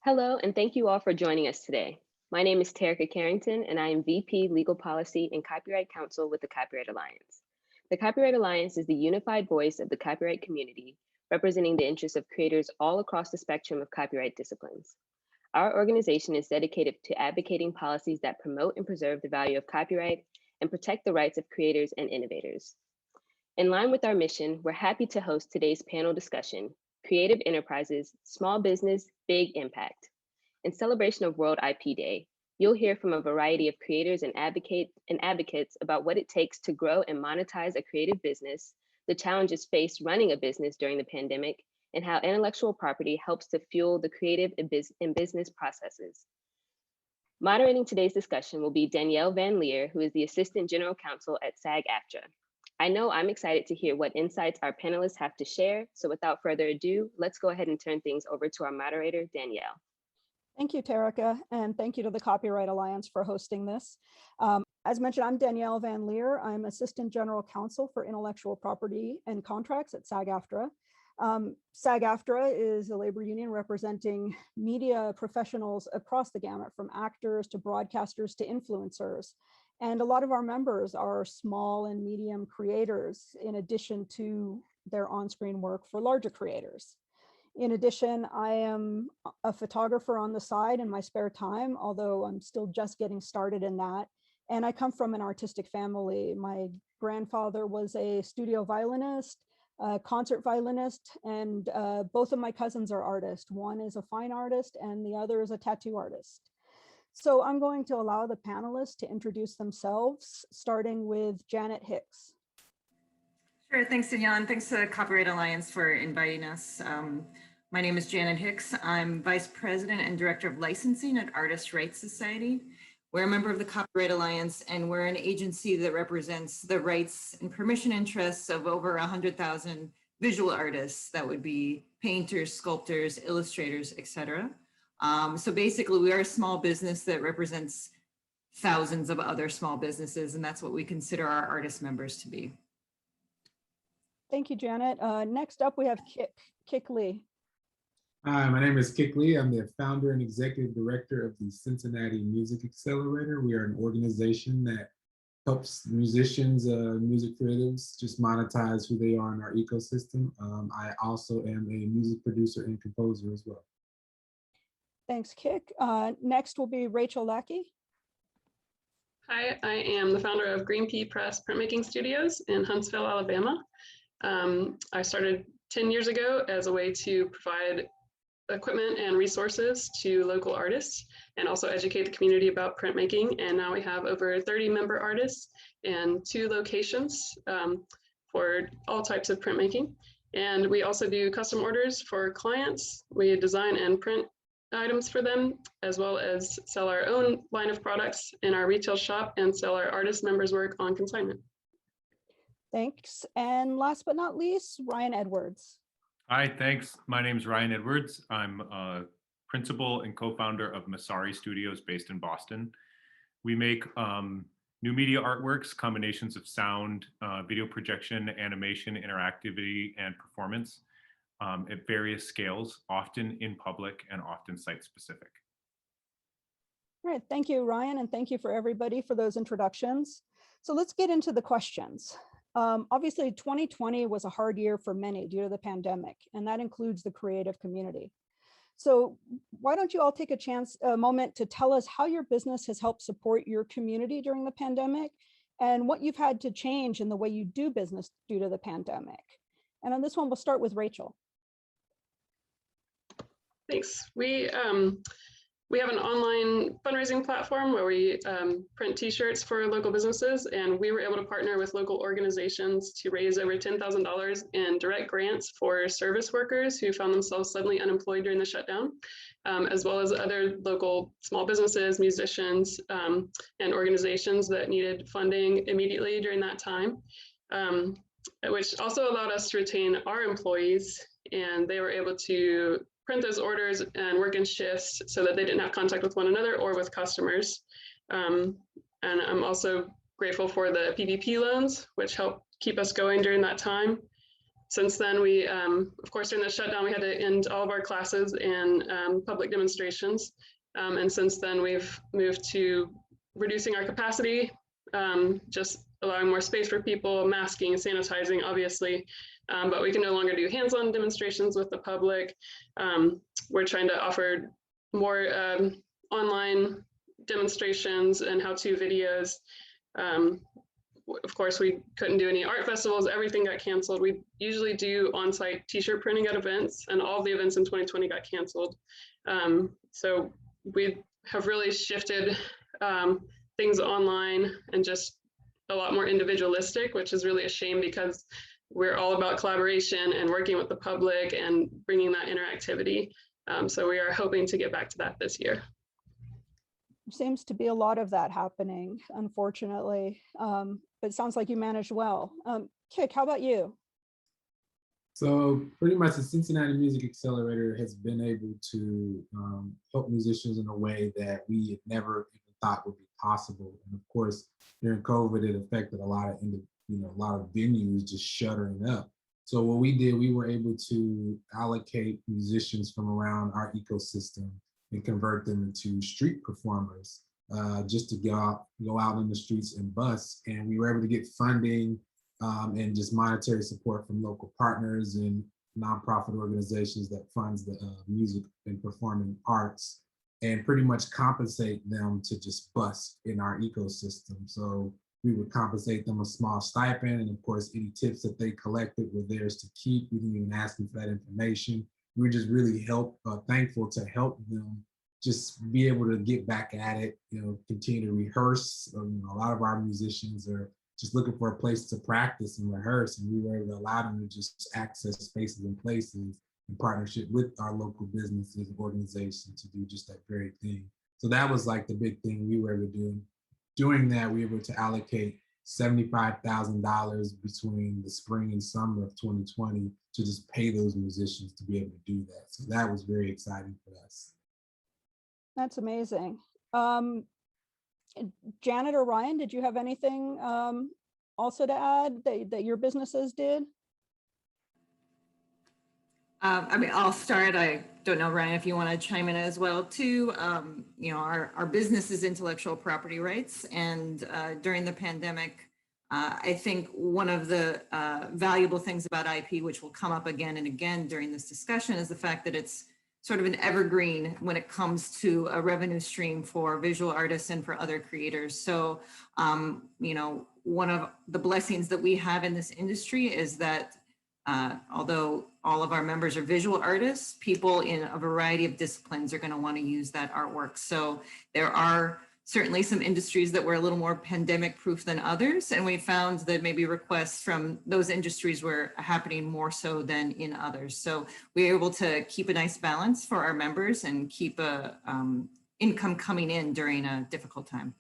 Hello, and thank you all for joining us today. My name is Terica Carrington, and I am VP Legal Policy and Copyright Counsel with the Copyright Alliance. The Copyright Alliance is the unified voice of the copyright community, representing the interests of creators all across the spectrum of copyright disciplines. Our organization is dedicated to advocating policies that promote and preserve the value of copyright and protect the rights of creators and innovators. In line with our mission, we're happy to host today's panel discussion, Creative Enterprises, Small Business, Big Impact. In celebration of World IP Day, you'll hear from a variety of creators and advocates about what it takes to grow and monetize a creative business, the challenges faced running a business during the pandemic, and how intellectual property helps to fuel the creative and business processes. Moderating today's discussion will be Danielle Van Lier, who is the Assistant General Counsel at SAG-AFTRA. I know I'm excited to hear what insights our panelists have to share. So without further ado, let's go ahead and turn things over to our moderator, Danielle. Thank you, Terica, and thank you to the Copyright Alliance for hosting this. As mentioned, I'm Danielle Van Lier. I'm Assistant General Counsel for Intellectual Property and Contracts at SAG-AFTRA. SAG-AFTRA is a labor union representing media professionals across the gamut, from actors to broadcasters to influencers. And a lot of our members are small and medium creators, in addition to their on-screen work for larger creators. In addition, I am a photographer on the side in my spare time, although I'm still just getting started in that. And I come from an artistic family. My grandfather was a studio violinist, a concert violinist, and both of my cousins are artists. One is a fine artist and the other is a tattoo artist. So I'm going to allow the panelists to introduce themselves, starting with Janet Hicks. Sure, thanks Danielle, and thanks to the Copyright Alliance for inviting us. My name is Janet Hicks. I'm Vice President and Director of Licensing at Artists' Rights Society. We're a member of the Copyright Alliance, and we're an agency that represents the rights and permission interests of over 100,000 visual artists. That would be painters, sculptors, illustrators, etc. So basically, we are a small business that represents thousands of other small businesses, and that's what we consider our artist members to be. Thank you, Janet. Next up, we have Kik Lee. Hi, my name is Kik Lee. I'm the founder and executive director of the Cincinnati Music Accelerator. We are an organization that helps musicians, music creatives, just monetize who they are in our ecosystem. I also am a music producer and composer as well. Thanks, Kik. Next will be Rachel Lackey. Hi, I am the founder of Green Pea Press Printmaking Studios in Huntsville, Alabama. I started 10 years ago as a way to provide equipment and resources to local artists and also educate the community about printmaking. And now we have over 30 member artists and 2 locations for all types of printmaking. And we also do custom orders for clients. We design and print items for them, as well as sell our own line of products in our retail shop and sell our artist members' work on consignment. Thanks. And last but not least, Ryan Edwards. Hi, thanks. My name is Ryan Edwards. I'm a principal and co-founder of MASARY Studios based in Boston. We make new media artworks, combinations of sound, video projection, animation, interactivity, and performance at various scales, often in public and often site-specific. All right, thank you, Ryan, and thank you for everybody for those introductions. So let's get into the questions. Obviously, 2020 was a hard year for many due to the pandemic, and that includes the creative community. So why don't you all take a moment to tell us how your business has helped support your community during the pandemic and what you've had to change in the way you do business due to the pandemic. And on this one, we'll start with Rachel. Thanks. We have an online fundraising platform where we print t-shirts for local businesses, and we were able to partner with local organizations to raise over $10,000 in direct grants for service workers who found themselves suddenly unemployed during the shutdown, as well as other local small businesses, musicians, and organizations that needed funding immediately during that time, which also allowed us to retain our employees, and they were able to print those orders and work in shifts so that they didn't have contact with one another or with customers. And I'm also grateful for the PPP loans, which helped keep us going during that time. since then, we, of course, during the shutdown, we had to end all of our classes and public demonstrations. And since then, we've moved to reducing our capacity, just allowing more space for people, masking, sanitizing, obviously, but we can no longer do hands-on demonstrations with the public. We're trying to offer more online demonstrations and how-to videos. Of course, we couldn't do any art festivals, everything got canceled. We usually do on-site t-shirt printing at events, and all of the events in 2020 got canceled. So we have really shifted things online and just a lot more individualistic, which is really a shame because we're all about collaboration and working with the public and bringing that interactivity. So we are hoping to get back to that this year. Seems to be a lot of that happening, unfortunately, but it sounds like you managed well. Kick, how about you? So pretty much the Cincinnati Music Accelerator has been able to help musicians in a way that we had never even thought would be possible. And of course, during COVID, it affected a lot of a lot of venues just shuttering up. So what we did, we were able to allocate musicians from around our ecosystem and convert them into street performers, just to go out in the streets and bus. And we were able to get funding and just monetary support from local partners and nonprofit organizations that funds the music and performing arts, and pretty much compensate them to just bust in our ecosystem. So we would compensate them a small stipend, and of course, any tips that they collected were theirs to keep. We didn't even ask them for that information. We were just really thankful to help them just be able to get back at it, continue to rehearse. A lot of our musicians are just looking for a place to practice and rehearse, and we were able to allow them to just access spaces and places in partnership with our local businesses and organizations to do just that very thing. So that was like the big thing we were able to do. Doing that, we were able to allocate $75,000 between the spring and summer of 2020 to just pay those musicians to be able to do that. So that was very exciting for us. That's amazing. Janet or Ryan, did you have anything also to add that your businesses did? I mean, I'll start. I don't know, Ryan, if you want to chime in as well too. Our business is intellectual property rights, and during the pandemic, I think one of the valuable things about IP, which will come up again and again during this discussion, is the fact that it's sort of an evergreen when it comes to a revenue stream for visual artists and for other creators. So, one of the blessings that we have in this industry is that although all of our members are visual artists, people in a variety of disciplines are going to want to use that artwork. So there are certainly some industries that were a little more pandemic proof than others. And we found that maybe requests from those industries were happening more so than in others. So we were able to keep a nice balance for our members and keep a income coming in during a difficult time.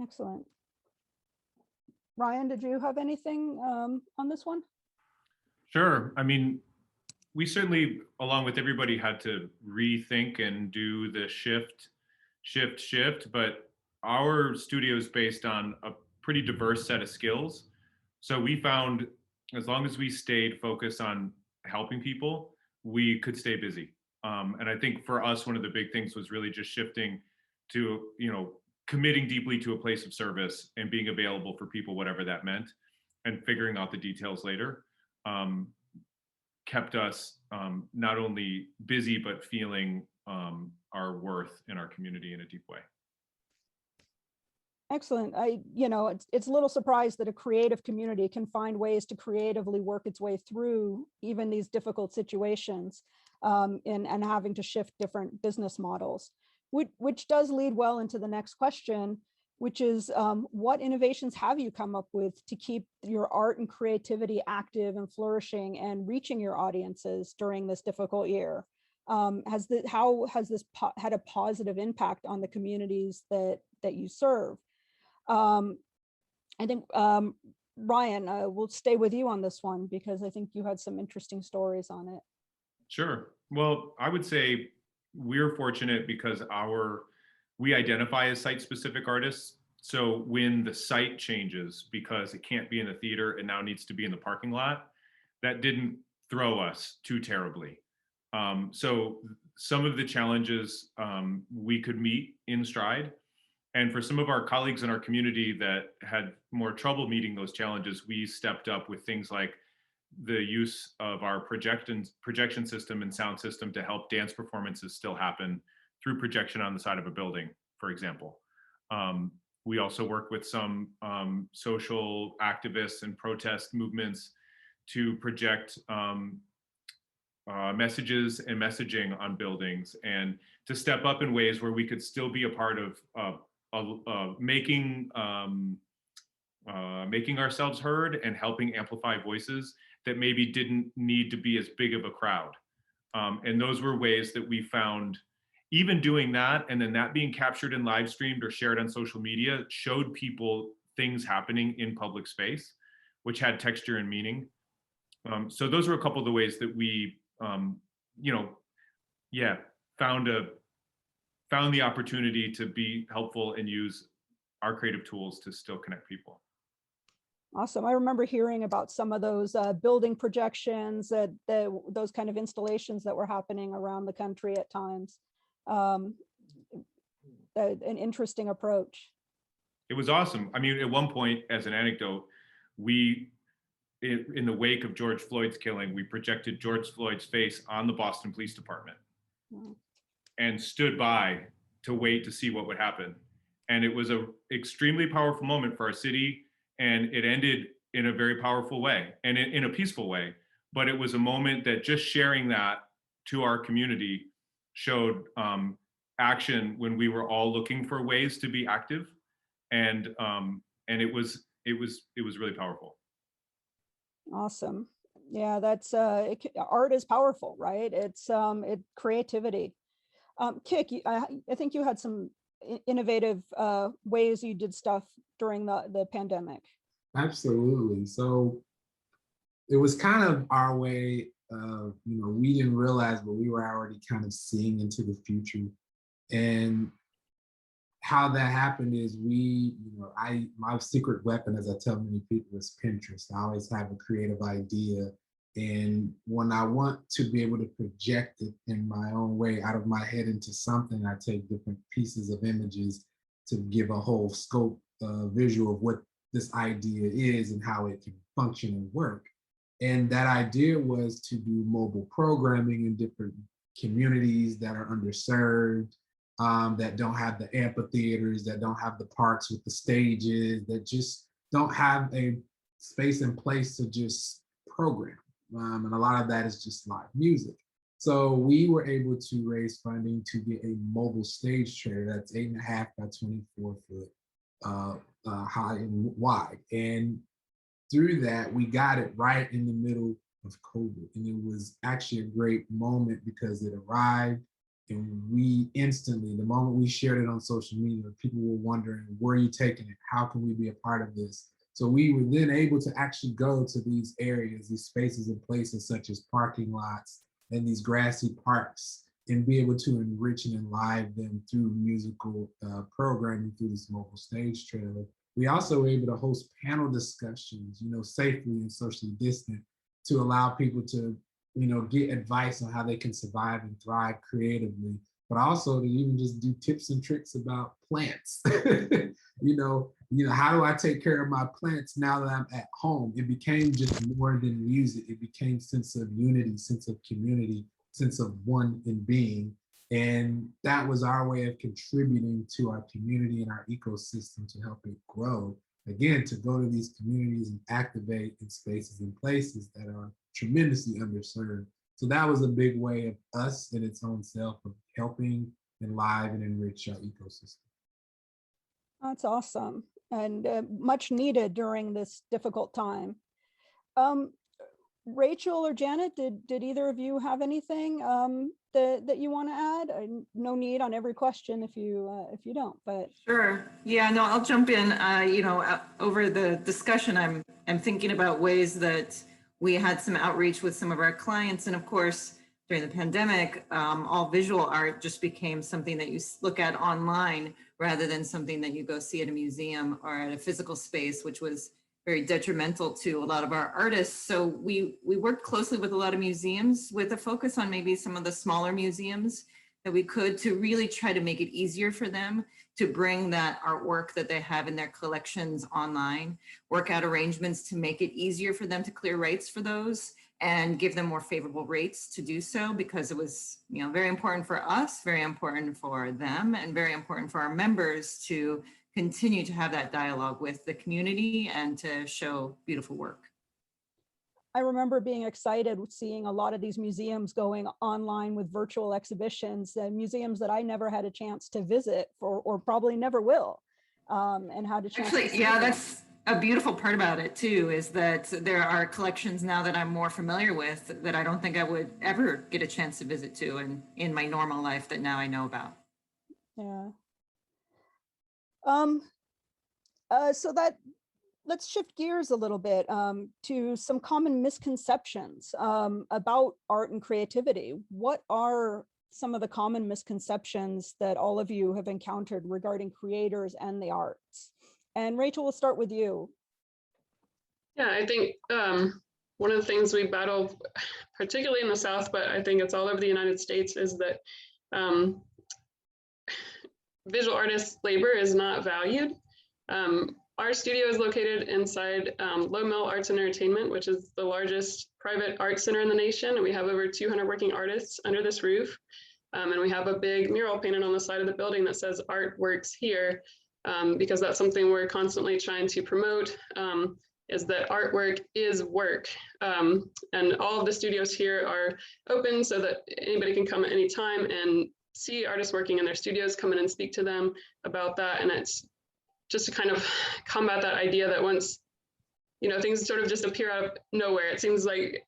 Excellent. Ryan, did you have anything on this one? Sure. I mean, we certainly, along with everybody, had to rethink and do the shift, but our studio is based on a pretty diverse set of skills. So we found as long as we stayed focused on helping people, we could stay busy. And I think for us, one of the big things was really just shifting to, committing deeply to a place of service and being available for people, whatever that meant, and figuring out the details later, kept us not only busy, but feeling our worth in our community in a deep way. Excellent. It's a little surprised that a creative community can find ways to creatively work its way through even these difficult situations and having to shift different business models, which does lead well into the next question, which is what innovations have you come up with to keep your art and creativity active and flourishing and reaching your audiences during this difficult year? How has this had a positive impact on the communities that you serve? I think, Ryan, we'll stay with you on this one because I think you had some interesting stories on it. Sure. Well, I would say we're fortunate because we identify as site-specific artists. So when the site changes because it can't be in the theater, it now needs to be in the parking lot, that didn't throw us too terribly. So some of the challenges we could meet in stride. And for some of our colleagues in our community that had more trouble meeting those challenges, we stepped up with things like the use of our projection system and sound system to help dance performances still happen through projection on the side of a building, for example. We also work with some social activists and protest movements to project messages and messaging on buildings, and to step up in ways where we could still be a part of making ourselves heard and helping amplify voices that maybe didn't need to be as big of a crowd. And those were ways that we found, even doing that and then that being captured and live streamed or shared on social media, showed people things happening in public space, which had texture and meaning. So those were a couple of the ways that we, found the opportunity to be helpful and use our creative tools to still connect people. Awesome. I remember hearing about some of those building projections, those kind of installations that were happening around the country at times. An interesting approach. It was awesome. I mean, at one point, as an anecdote, in the wake of George Floyd's killing, we projected George Floyd's face on the Boston Police Department. Wow. And stood by to wait to see what would happen. And it was an extremely powerful moment for our city, and it ended in a very powerful way and in a peaceful way. But it was a moment that just sharing that to our community showed action when we were all looking for ways to be active, and it was really powerful. Awesome. Yeah, that's art is powerful, right? It's creativity. Kik, I think you had some innovative ways you did stuff during the pandemic. Absolutely. So it was kind of our way of, we didn't realize, but we were already kind of seeing into the future. And how that happened is my secret weapon, as I tell many people, is Pinterest. I always have a creative idea. And when I want to be able to project it in my own way out of my head into something, I take different pieces of images to give a whole scope visual of what this idea is and how it can function and work. And that idea was to do mobile programming in different communities that are underserved, that don't have the amphitheaters, that don't have the parks with the stages, that just don't have a space and place to just program. And a lot of that is just live music. So we were able to raise funding to get a mobile stage trailer that's 8.5 by 24 foot high and wide. And through that, we got it right in the middle of COVID. And it was actually a great moment because it arrived, and we instantly, the moment we shared it on social media, people were wondering, where are you taking it? How can we be a part of this? So we were then able to actually go to these areas, these spaces and places such as parking lots and these grassy parks, and be able to enrich and enliven them through musical programming through this mobile stage trailer. We also were able to host panel discussions, safely and socially distant, to allow people to, get advice on how they can survive and thrive creatively, but also to even just do tips and tricks about plants. How do I take care of my plants now that I'm at home? It became just more than music. It became sense of unity, sense of community, sense of one in being. And that was our way of contributing to our community and our ecosystem to help it grow. Again, to go to these communities and activate in spaces and places that are tremendously underserved. So that was a big way of us in its own self of helping enliven and enrich our ecosystem. That's awesome, and much needed during this difficult time. Rachel or Janet, did either of you have anything that you want to add? No need on every question if you don't, but sure. Yeah, no, I'll jump in. Over the discussion, I'm thinking about ways that we had some outreach with some of our clients, and of course during the pandemic, all visual art just became something that you look at online rather than something that you go see at a museum or at a physical space, which was very detrimental to a lot of our artists. So we worked closely with a lot of museums with a focus on maybe some of the smaller museums that we could, to really try to make it easier for them to bring that artwork that they have in their collections online, work out arrangements to make it easier for them to clear rights for those and give them more favorable rates to do so, because it was, you know, very important for us, very important for them, and very important for our members to continue to have that dialogue with the community and to show beautiful work. I remember being excited with seeing a lot of these museums going online with virtual exhibitions, and museums that I never had a chance to visit or probably never will, and had a chance. Actually, yeah, that's a beautiful part about it too, is that there are collections now that I'm more familiar with that I don't think I would ever get a chance to visit to in my normal life that now I know about. Yeah. So that, let's shift gears a little bit to some common misconceptions about art and creativity. What are some of the common misconceptions that all of you have encountered regarding creators and the arts? And Rachel, we'll start with you. Yeah, I think one of the things we battle, particularly in the South, but I think it's all over the United States, is that visual artists' labor is not valued. Our studio is located inside Low Mill Arts and Entertainment, which is the largest private art center in the nation. And we have over 200 working artists under this roof. And we have a big mural painted on the side of the building that says "Art Works Here," because that's something we're constantly trying to promote, is that artwork is work. And all of the studios here are open so that anybody can come at any time and see artists working in their studios, come in and speak to them about that. And it's just to kind of combat that idea that once, you know, things sort of just appear out of nowhere. It seems like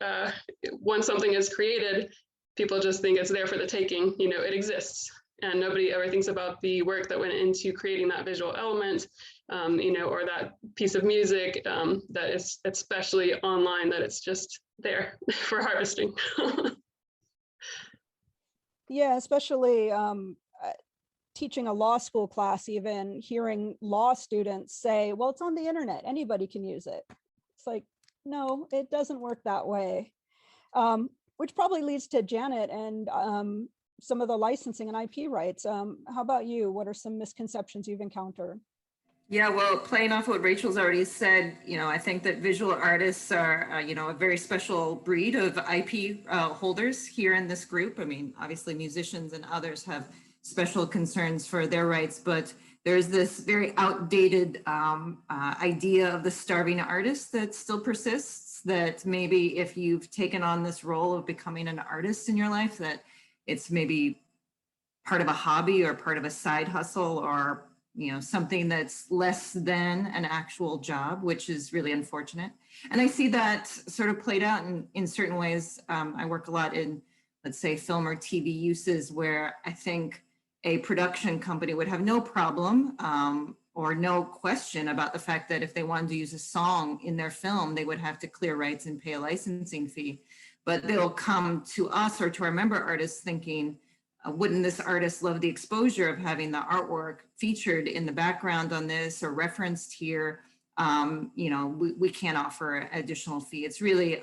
once something is created, people just think it's there for the taking. You know, it exists, and nobody ever thinks about the work that went into creating that visual element, you know, or that piece of music that is especially online, that it's just there for harvesting. Yeah, especially teaching a law school class, even hearing law students say, well, it's on the internet, anybody can use it. It's like, no, it doesn't work that way. Which probably leads to Janet and some of the licensing and IP rights. How about you? What are some misconceptions you've encountered? Yeah, well, playing off what Rachel's already said, you know, I think that visual artists are, you know, a very special breed of IP holders here in this group. I mean, obviously musicians and others have special concerns for their rights, but there's this very outdated idea of the starving artist that still persists, that maybe if you've taken on this role of becoming an artist in your life, that it's maybe part of a hobby or part of a side hustle, or, you know, something that's less than an actual job, which is really unfortunate. And I see that sort of played out in certain ways. I work a lot in, let's say, film or TV uses, where I think a production company would have no problem or no question about the fact that if they wanted to use a song in their film, they would have to clear rights and pay a licensing fee. But they'll come to us or to our member artists thinking, wouldn't this artist love the exposure of having the artwork featured in the background on this or referenced here? You know, we can't offer an additional fee. It's really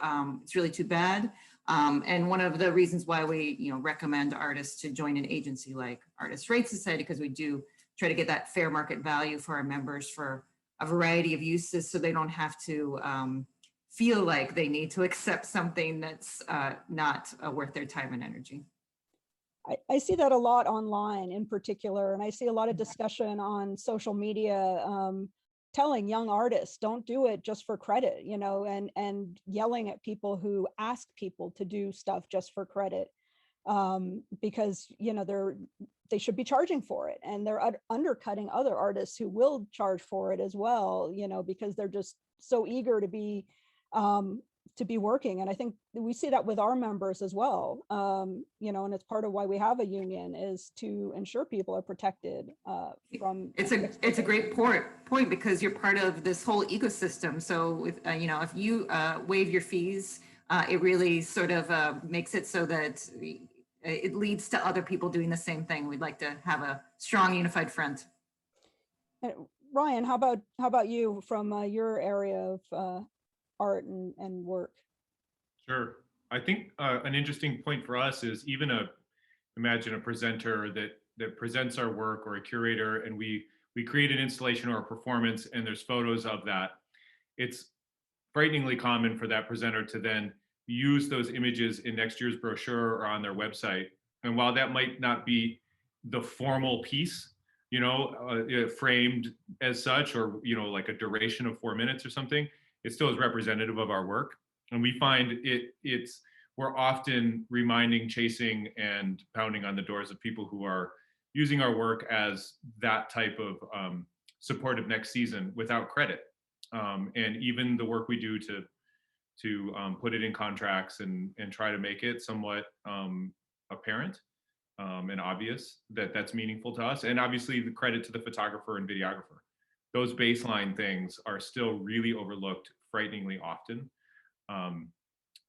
too bad. And one of the reasons why we, you know, recommend artists to join an agency like Artist Rights Society, because we do try to get that fair market value for our members for a variety of uses, so they don't have to feel like they need to accept something that's not worth their time and energy. I see that a lot online in particular, and I see a lot of discussion on social media telling young artists, don't do it just for credit, you know, and yelling at people who ask people to do stuff just for credit, because, you know, they should be charging for it, and they're undercutting other artists who will charge for it as well, you know, because they're just so eager to be working. And I think we see that with our members as well, you know, and it's part of why we have a union, is to ensure people are protected from. It's a great point, because you're part of this whole ecosystem. So with, you know, if you waive your fees, it really sort of makes it so that it leads to other people doing the same thing. We'd like to have a strong unified front. And Ryan, how about you from your area of art and work? Sure. I think an interesting point for us is even imagine a presenter that presents our work, or a curator, and we create an installation or a performance and there's photos of that. It's frighteningly common for that presenter to then use those images in next year's brochure or on their website. And while that might not be the formal piece, framed as such, or, like a duration of 4 minutes or something, it still is representative of our work. And we find we're often reminding, chasing, and pounding on the doors of people who are using our work as that type of supportive next season without credit. And even the work we do to put it in contracts and try to make it somewhat apparent and obvious that that's meaningful to us. And obviously the credit to the photographer and videographer. Those baseline things are still really overlooked frighteningly often.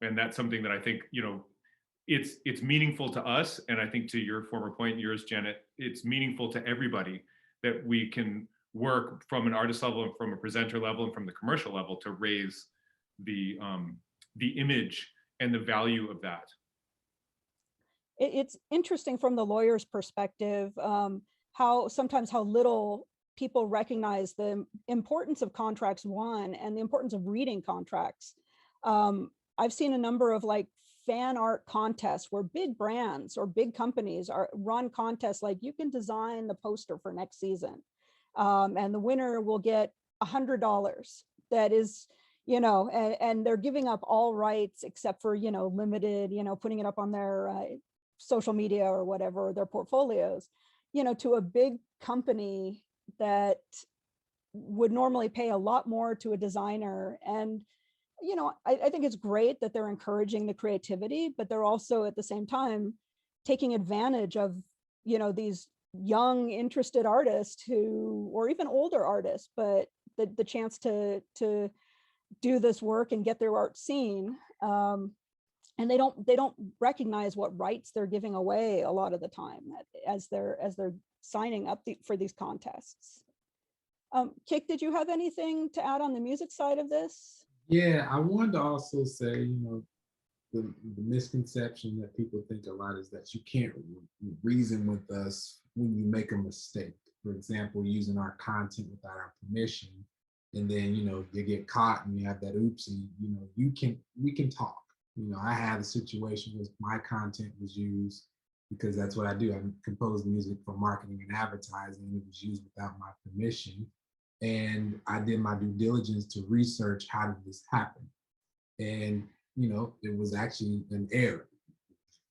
And that's something that I think, it's meaningful to us. And I think to your former point, yours, Janet, it's meaningful to everybody that we can work from an artist level and from a presenter level and from the commercial level to raise the image and the value of that. It's interesting from the lawyer's perspective, how little people recognize the importance of contracts, one, and the importance of reading contracts. I've seen a number of fan art contests where big brands or big companies run contests like, you can design the poster for next season, and the winner will get $100. That is, and they're giving up all rights except for, limited, putting it up on their social media or whatever, their portfolios, to a big company that would normally pay a lot more to a designer. And I think it's great that they're encouraging the creativity, but they're also at the same time taking advantage of, these young, interested artists or even older artists, but the chance to do this work and get their art seen. And they don't recognize what rights they're giving away a lot of the time as they're signing up for these contests. Kik, did you have anything to add on the music side of this? Yeah, I wanted to also say, the misconception that people think a lot is that you can't reason with us when you make a mistake. For example, using our content without our permission, and then, you get caught and you have that oopsie, we can talk. I had a situation where my content was used because that's what I do. I compose music for marketing and advertising. It was used without my permission. And I did my due diligence to research how did this happen. And, it was actually an error,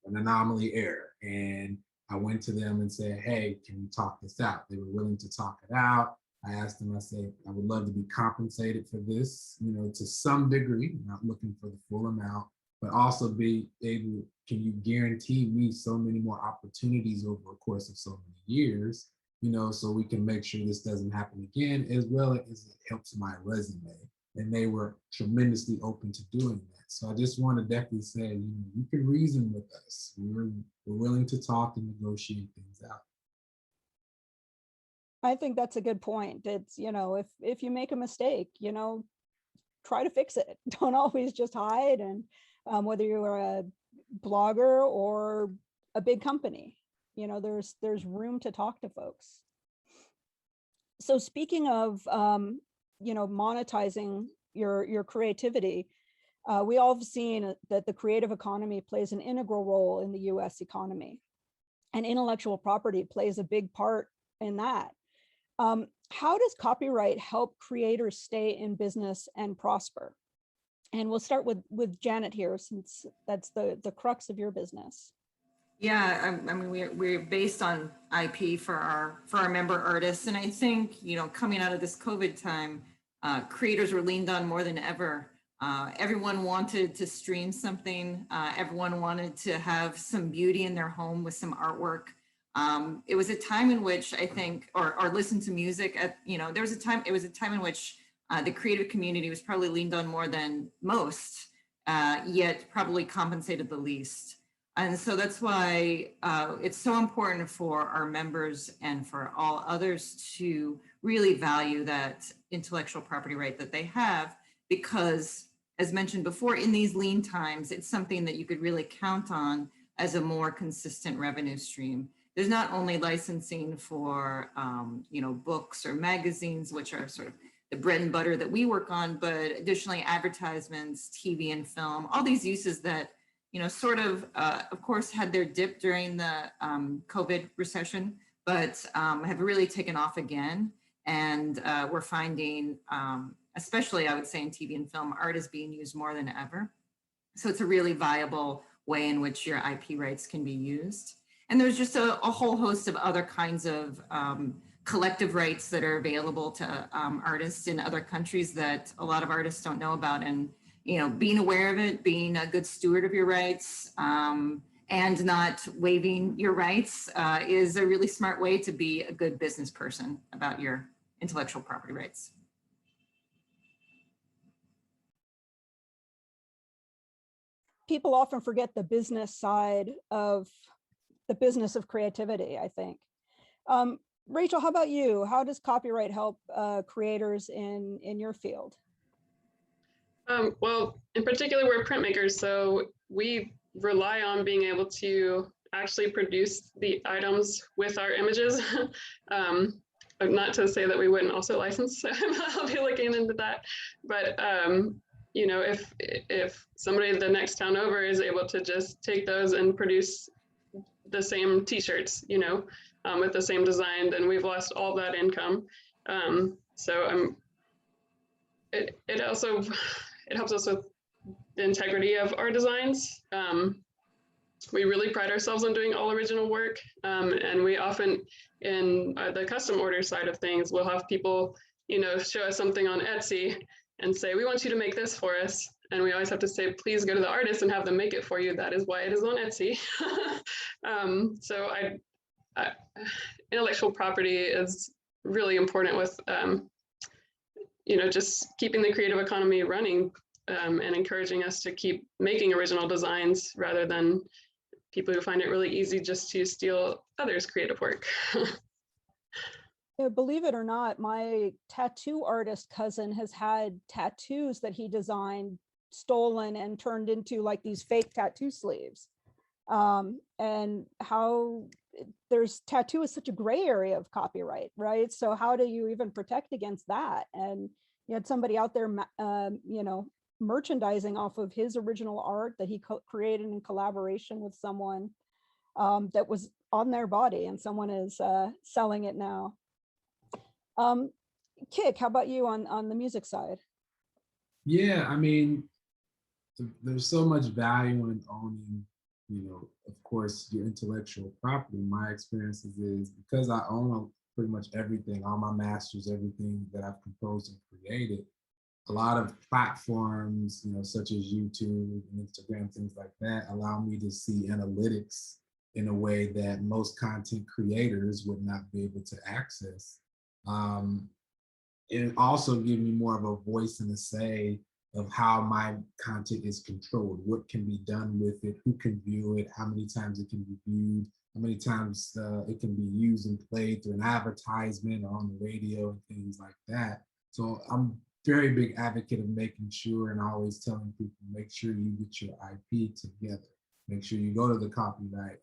an anomaly error. And I went to them and said, hey, can we talk this out? They were willing to talk it out. I asked them, I said, I would love to be compensated for this, to some degree, not looking for the full amount, but also be able, can you guarantee me so many more opportunities over a course of so many years, so we can make sure this doesn't happen again, as well as it helps my resume. And they were tremendously open to doing that. So I just want to definitely say, you can reason with us. We're willing to talk and negotiate things out. I think that's a good point. It's, if you make a mistake, try to fix it. Don't always just hide. And whether you're a blogger or a big company, there's room to talk to folks. So speaking of, monetizing your creativity, we all have seen that the creative economy plays an integral role in the US economy, and intellectual property plays a big part in that. How does copyright help creators stay in business and prosper? And we'll start with Janet here, since that's the crux of your business. Yeah, I mean, we're based on IP for our member artists. And I think, coming out of this COVID time, creators were leaned on more than ever. Everyone wanted to stream something. Everyone wanted to have some beauty in their home with some artwork. It was a time in which I think, or listen to music it was a time in which the creative community was probably leaned on more than most, yet probably compensated the least. And so that's why it's so important for our members and for all others to really value that intellectual property right that they have, because as mentioned before, in these lean times, it's something that you could really count on as a more consistent revenue stream. There's not only licensing for, books or magazines, which are sort of the bread and butter that we work on, but additionally advertisements, TV and film, all these uses that, of course, had their dip during the COVID recession, but have really taken off again. And we're finding, especially I would say in TV and film, art is being used more than ever. So it's a really viable way in which your IP rights can be used. And there's just a whole host of other kinds of collective rights that are available to artists in other countries that a lot of artists don't know about. And being aware of it, being a good steward of your rights, and not waiving your rights is a really smart way to be a good business person about your intellectual property rights. People often forget the business side of the business of creativity, I think. Rachel, how about you? How does copyright help creators in your field? Well, in particular, we're printmakers, so we rely on being able to actually produce the items with our images. Not to say that we wouldn't also license, I'll be looking into that. But if somebody the next town over is able to just take those and produce the same t-shirts, with the same design, then we've lost all that income. It helps us with the integrity of our designs. We really pride ourselves on doing all original work. And we often, in the custom order side of things, we'll have people, show us something on Etsy and say, we want you to make this for us. And we always have to say, please go to the artist and have them make it for you. That is why it is on Etsy. Intellectual property is really important with, just keeping the creative economy running, and encouraging us to keep making original designs rather than people who find it really easy just to steal others' creative work. Yeah, believe it or not, my tattoo artist cousin has had tattoos that he designed stolen and turned into like these fake tattoo sleeves. And how tattoo is such a gray area of copyright, right? So how do you even protect against that? And you had somebody out there, merchandising off of his original art that he created in collaboration with someone that was on their body, and someone is selling it now. Kik, how about you on the music side? Yeah, I mean, there's so much value in owning, of course, your intellectual property. My experience is because I own pretty much everything, all my masters, everything that I've composed and created, a lot of platforms, such as YouTube and Instagram, things like that, allow me to see analytics in a way that most content creators would not be able to access. It also gives me more of a voice and a say of how my content is controlled, what can be done with it, who can view it, how many times it can be viewed, how many times it can be used and played through an advertisement or on the radio and things like that. So I'm very big advocate of making sure and always telling people, make sure you get your IP together. Make sure you go to the copyright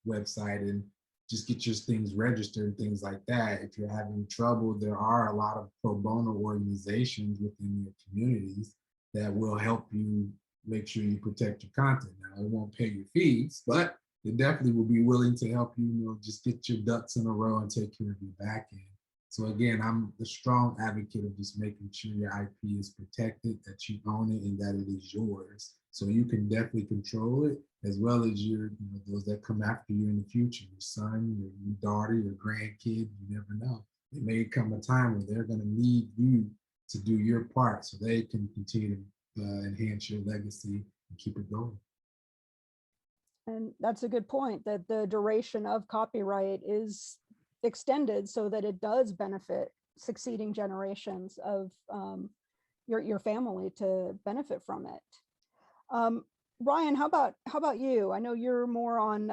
website and just get your things registered and things like that. If you're having trouble, there are a lot of pro bono organizations within your communities that will help you make sure you protect your content. Now, it won't pay your fees, but it definitely will be willing to help you, just get your ducks in a row and take care of your back end. So again, I'm a strong advocate of just making sure your IP is protected, that you own it, and that it is yours. So you can definitely control it, as well as your, those that come after you in the future, your son, your daughter, your grandkid, you never know. It may come a time where they're going to need you to do your part so they can continue to enhance your legacy and keep it going. And that's a good point, that the duration of copyright is extended so that it does benefit succeeding generations of your family to benefit from it. Ryan, how about you? I know you're more on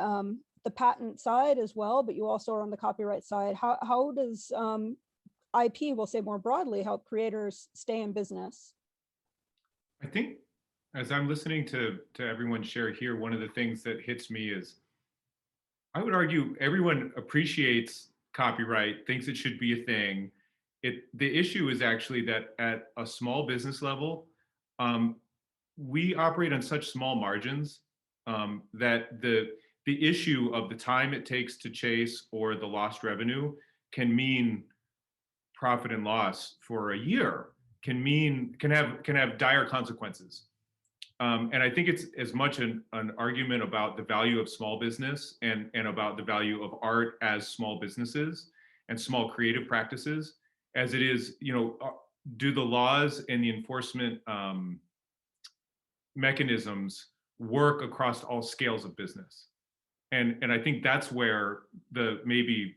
the patent side as well, but you also are on the copyright side. How does IP, we'll say more broadly, help creators stay in business? I think as I'm listening to everyone share here, one of the things that hits me is, I would argue everyone appreciates copyright, thinks it should be a thing. The issue is actually that at a small business level, we operate on such small margins that the issue of the time it takes to chase or the lost revenue can mean profit and loss for a year, can have dire consequences. And I think it's as much an argument about the value of small business and about the value of art as small businesses and small creative practices as it is, do the laws and the enforcement mechanisms work across all scales of business? And I think that's where maybe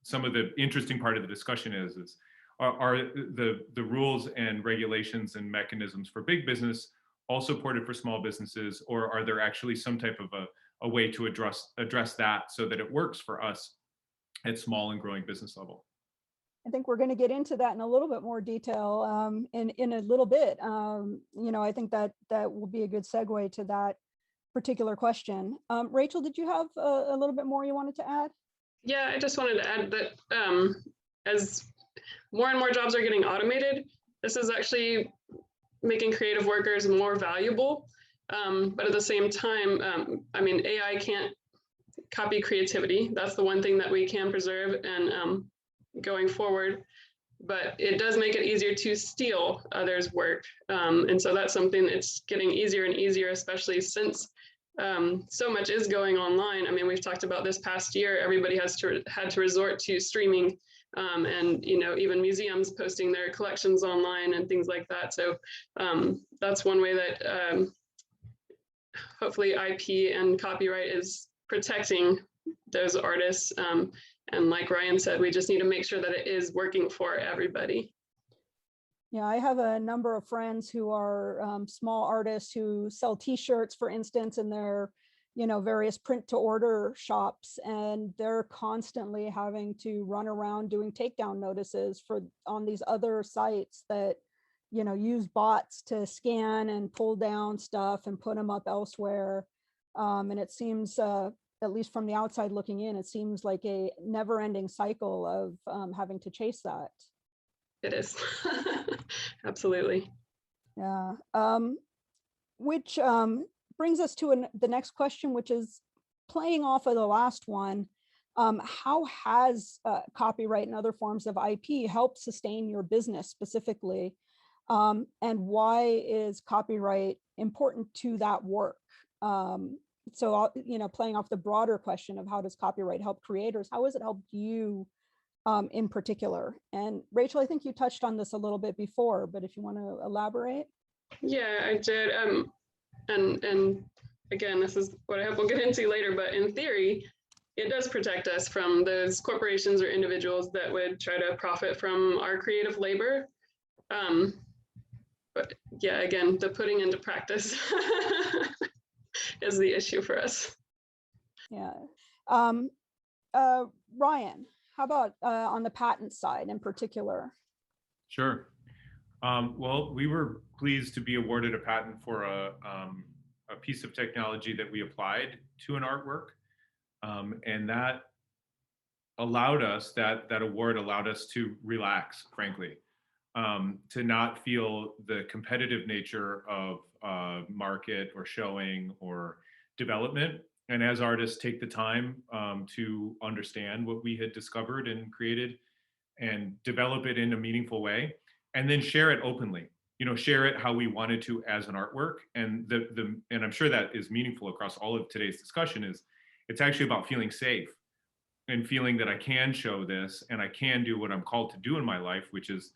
some of the interesting part of the discussion is are the rules and regulations and mechanisms for big business all supported for small businesses, or are there actually some type of a way to address that so that it works for us at small and growing business level? I think we're going to get into that in a little bit more detail in a little bit. I think that will be a good segue to that particular question. Rachel, did you have a little bit more you wanted to add? Yeah, I just wanted to add that as more and more jobs are getting automated, this is actually making creative workers more valuable. But at the same time, AI can't copy creativity. That's the one thing that we can preserve and going forward. But it does make it easier to steal others' work. And so that's something that's getting easier and easier, especially since so much is going online. I mean, we've talked about this past year, everybody had to resort to streaming and, even museums posting their collections online and things like that. So that's one way that hopefully IP and copyright is protecting those artists. And like Ryan said, we just need to make sure that it is working for everybody. Yeah, I have a number of friends who are small artists who sell T-shirts, for instance, in their, various print to order shops, and they're constantly having to run around doing takedown notices on these other sites that, use bots to scan and pull down stuff and put them up elsewhere. And it seems, at least from the outside looking in, it seems like a never-ending cycle of having to chase that. It is. Absolutely. Yeah. Which brings us to the next question, which is playing off of the last one. How has copyright and other forms of IP helped sustain your business specifically? And why is copyright important to that work? So, playing off the broader question of how does copyright help creators, how has it helped you in particular? And Rachel, I think you touched on this a little bit before, but if you want to elaborate. Yeah, I did. And again, this is what I hope we'll get into later, but in theory, it does protect us from those corporations or individuals that would try to profit from our creative labor. But yeah, again, the putting into practice is the issue for us. Yeah. Ryan, how about on the patent side in particular? Sure. Well, we were pleased to be awarded a patent for a piece of technology that we applied to an artwork. And that allowed us, that award allowed us to relax, frankly, to not feel the competitive nature of market or showing or development. And as artists take the time to understand what we had discovered and created and develop it in a meaningful way, and then share it openly, share it how we wanted to as an artwork. And and I'm sure that is meaningful across all of today's discussion, is it's actually about feeling safe and feeling that I can show this and I can do what I'm called to do in my life, which is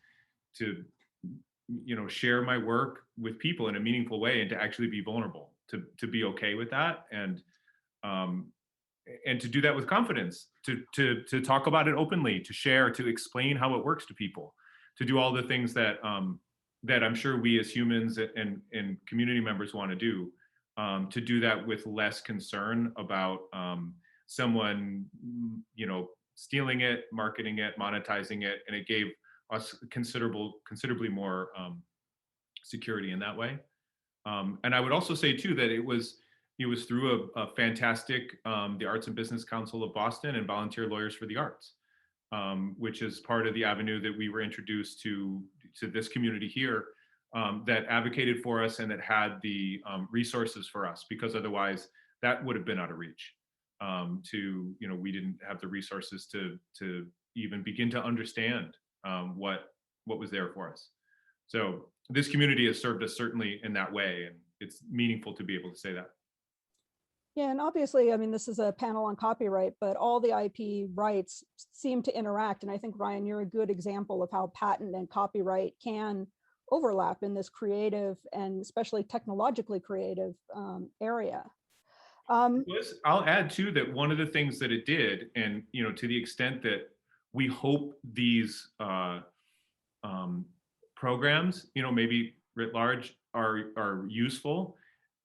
to, share my work with people in a meaningful way and to actually be vulnerable, to be okay with that. And to do that with confidence, to talk about it openly, to share, to explain how it works to people, to do all the things that that I'm sure we as humans and community members want to do. to do that with less concern about someone, stealing it, marketing it, monetizing it, and it gave us considerably more security in that way. And I would also say too that it was through a fantastic the Arts and Business Council of Boston and Volunteer Lawyers for the Arts, which is part of the avenue that we were introduced to this community here, that advocated for us and that had the resources for us, because otherwise that would have been out of reach. We didn't have the resources to even begin to understand what was there for us. So this community has served us certainly in that way, and it's meaningful to be able to say that. Yeah, and obviously, I mean, this is a panel on copyright, but all the IP rights seem to interact. And I think, Ryan, you're a good example of how patent and copyright can overlap in this creative and especially technologically creative area. I'll add too that one of the things that it did, and to the extent that we hope these programs, maybe writ large, are useful,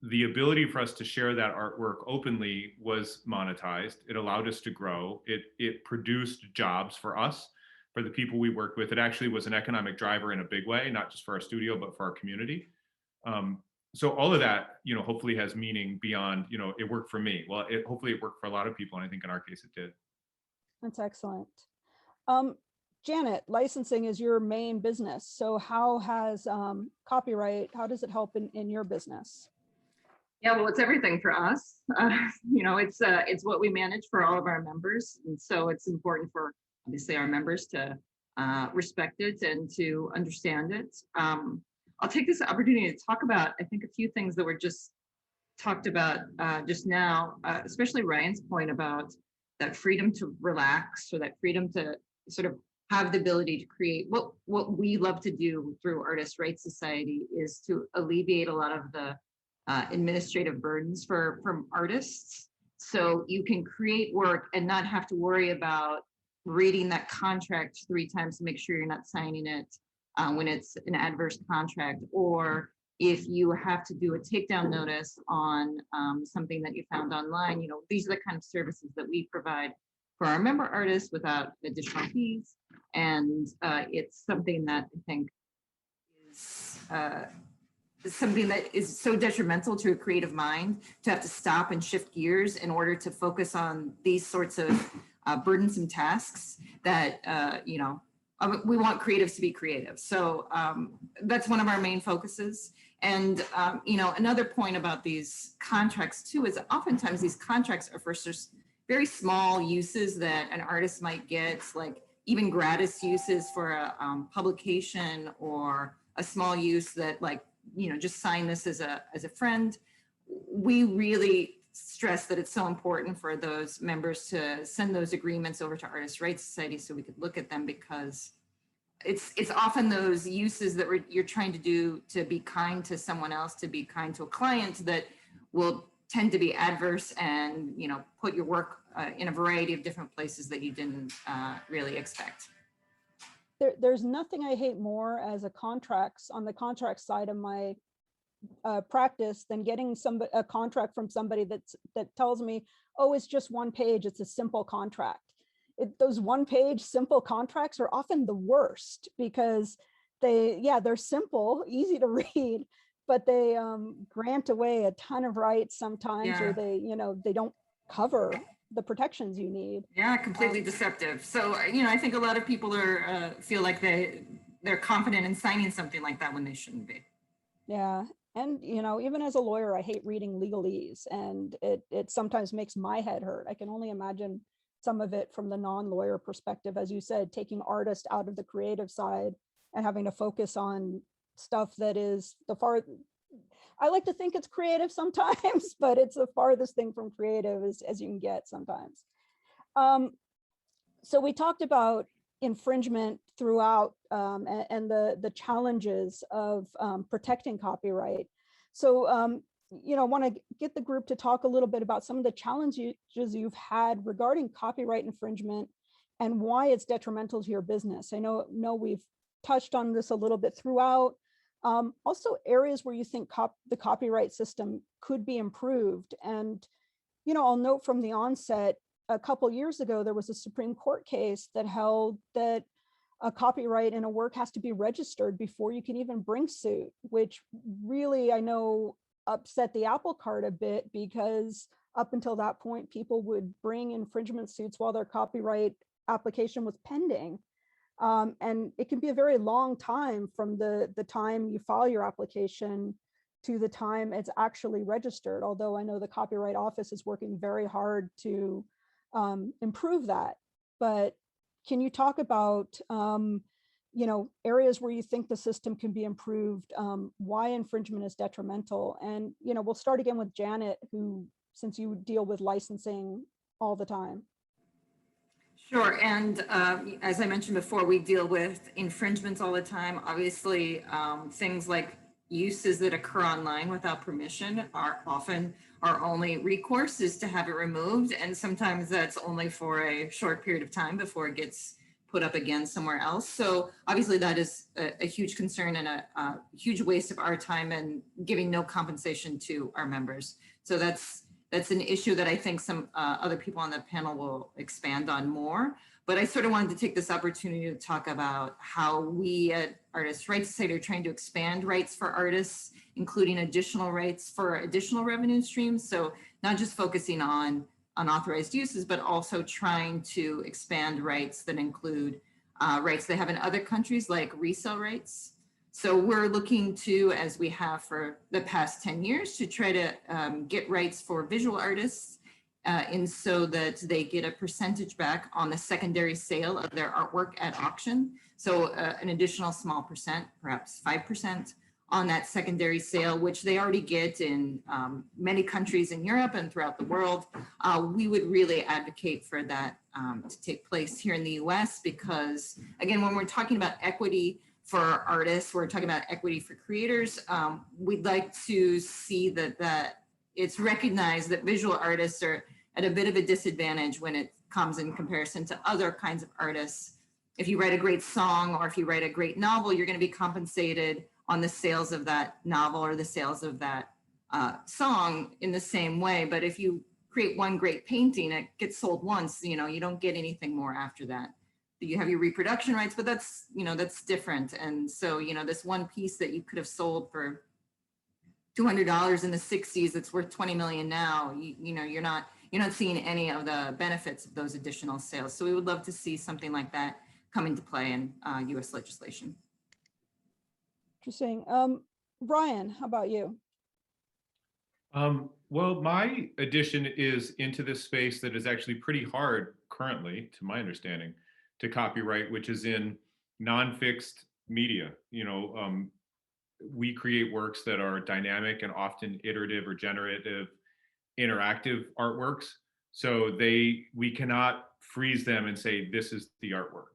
the ability for us to share that artwork openly was monetized. It allowed us to grow. It produced jobs for us, for the people we worked with. It actually was an economic driver in a big way, not just for our studio, but for our community. So all of that, hopefully has meaning beyond, it worked for me. Well, hopefully it worked for a lot of people. And I think in our case, it did. That's excellent. Janet, licensing is your main business. So how has copyright, how does it help in your business? Yeah, well, it's everything for us. It's what we manage for all of our members. And so it's important for, obviously, our members to respect it and to understand it. I'll take this opportunity to talk about, I think, a few things that were just talked about just now, especially Ryan's point about that freedom to relax, or that freedom to sort of have the ability to create. What we love to do through Artists' Rights Society is to alleviate a lot of the administrative burdens from artists. So you can create work and not have to worry about reading that contract 3 times to make sure you're not signing it when it's an adverse contract, or if you have to do a takedown notice on something that you found online. These are the kind of services that we provide for our member artists without additional fees. And it's something that I think is something that is so detrimental to a creative mind, to have to stop and shift gears in order to focus on these sorts of burdensome tasks that, we want creatives to be creative. So that's one of our main focuses. And, another point about these contracts too, is oftentimes these contracts are for very small uses that an artist might get, like even gratis uses for a publication, or a small use that, like, just sign this as a friend. We really stress that it's so important for those members to send those agreements over to Artists' Rights Society so we could look at them, because it's often those uses that you're trying to do to be kind to someone else, to be kind to a client, that will tend to be adverse and put your work in a variety of different places that you didn't really expect. There's nothing I hate more as on the contract side of my practice than getting a contract from somebody that tells me, oh, it's just 1 page, it's a simple contract. Those 1-page simple contracts are often the worst, because they're simple, easy to read, but they grant away a ton of rights sometimes, or they don't cover the protections you need. Yeah, completely deceptive. So, I think a lot of people feel like they're confident in signing something like that when they shouldn't be. Yeah. And, even as a lawyer, I hate reading legalese, and it sometimes makes my head hurt. I can only imagine some of it from the non-lawyer perspective, as you said, taking artists out of the creative side and having to focus on stuff that is I like to think it's creative sometimes, but it's the farthest thing from creative as you can get sometimes. So we talked about infringement throughout and the challenges of protecting copyright. So, I want to get the group to talk a little bit about some of the challenges you've had regarding copyright infringement and why it's detrimental to your business. I know we've touched on this a little bit throughout, Also areas where you think the copyright system could be improved. And, you know, I'll note from the onset, a couple years ago, there was a Supreme Court case that held that a copyright in a work has to be registered before you can even bring suit, which really, I know, upset the apple cart a bit, because up until that point, people would bring infringement suits while their copyright application was pending. And it can be a very long time from the time you file your application to the time it's actually registered, although I know the Copyright Office is working very hard to improve that. But can you talk about you know, areas where you think the system can be improved, why infringement is detrimental? And, you know, we'll start again with Janet, who, since you deal with licensing all the time. Sure, and as I mentioned before, we deal with infringements all the time. Obviously, things like uses that occur online without permission are often our only recourse is to have it removed. And sometimes that's only for a short period of time before it gets put up again somewhere else. So obviously that is a huge concern and a huge waste of our time and giving no compensation to our members. So that's an issue that I think some other people on the panel will expand on more. But I sort of wanted to take this opportunity to talk about how we at Artists' Rights Society are trying to expand rights for artists, including additional rights for additional revenue streams. So not just focusing on unauthorized uses, but also trying to expand rights that include rights they have in other countries, like resale rights. So we're looking to, as we have for the past 10 years, to try to get rights for visual artists and so that they get a percentage back on the secondary sale of their artwork at auction. So an additional small percent, perhaps 5% on that secondary sale, which they already get in many countries in Europe and throughout the world. We would really advocate for that to take place here in the US, because again, when we're talking about equity for artists, we're talking about equity for creators. We'd like to see that it's recognized that visual artists are at a bit of a disadvantage when it comes in comparison to other kinds of artists. If you write a great song or if you write a great novel, you're going to be compensated on the sales of that novel or the sales of that song in the same way. But if you create one great painting, it gets sold once, you know, you don't get anything more after that. You have your reproduction rights, but that's, you know, that's different. And so, you know, this one piece that you could have sold for $200 in the 60s, that's worth 20 million now, you know, you're not seeing any of the benefits of those additional sales. So we would love to see something like that come into play in US legislation. Interesting. Brian, how about you? Well, my addition is into this space that is actually pretty hard currently, to my understanding, to copyright, which is in non-fixed media. You know, we create works that are dynamic and often iterative or generative, interactive artworks. So we cannot freeze them and say, this is the artwork.